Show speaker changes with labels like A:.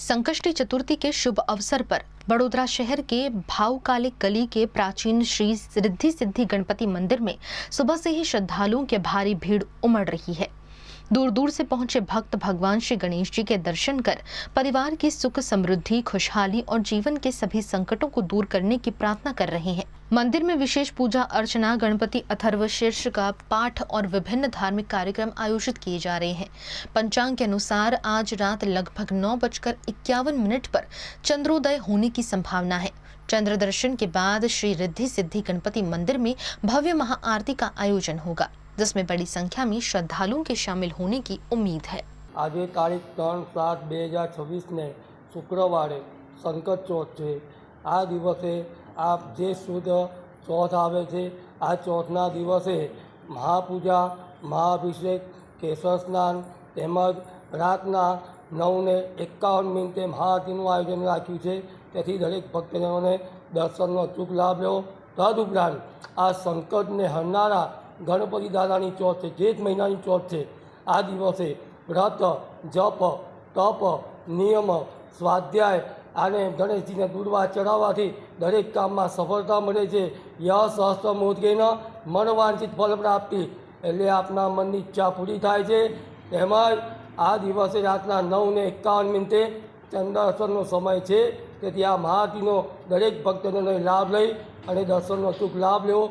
A: संकष्टी चतुर्थी के शुभ अवसर पर बड़ोदरा शहर के भावकाली गली के प्राचीन श्री रिद्धि सिद्धि गणपति मंदिर में सुबह से ही श्रद्धालुओं की भारी भीड़ उमड़ रही है। दूर दूर से पहुंचे भक्त भगवान श्री गणेश जी के दर्शन कर परिवार की सुख समृद्धि, खुशहाली और जीवन के सभी संकटों को दूर करने की प्रार्थना कर रहे हैं। मंदिर में विशेष पूजा अर्चना, गणपति अथर्व शीर्ष का पाठ और विभिन्न धार्मिक कार्यक्रम आयोजित किए जा रहे हैं। पंचांग के अनुसार आज रात लगभग 9:51 पर चंद्रोदय होने की संभावना है। चंद्र दर्शन के बाद श्री रिद्धि सिद्धि गणपति मंदिर में भव्य महाआरती का आयोजन होगा, जिसमें बड़ी संख्या में श्रद्धालुओं के शामिल होने की उम्मीद है।
B: आज तारीख 3/7/2026 ने शुक्रवार संकट चौथ है। आ दिवसे आप जे शुद्ध चौथ आवे छे, आ चौथना दिवसे महापूजा, महाअभिषेक, केसर स्नान तेमज रातना 9:51 महाआरतीનું आयोजन राख्યું છે। તેથી દરેક ભક્તજનોને દર્શનનો અચૂક લાભ લેવો। તદુપરાંત આ સંકટને હરનારા ગણપતિ દાદાની ચોથ છે, જેઠ મહિનાની ચોથ છે। આ દિવસે વ્રત, જપ, તપ, નિયમ, સ્વાધ્યાય અને ગણેશજીને દૂર્વા ચડાવવાથી દરેક કામમાં સફળતા મળે છે। યશ સહસ્ત્રમૂર્ધેન મનવાંછિત ફલ પ્રાપ્તિ, એટલે આપના મનની ઈચ્છા પૂરી થાય છે। તેમજ આ દિવસે રાતના 9:51 ચંદ્ર દર્શનનો સમય છે। તેથી આ મહાઆરતીનો દરેક ભક્તજનોએ લાભ લઈ અને દર્શનનો અચૂક લાભ લેવો।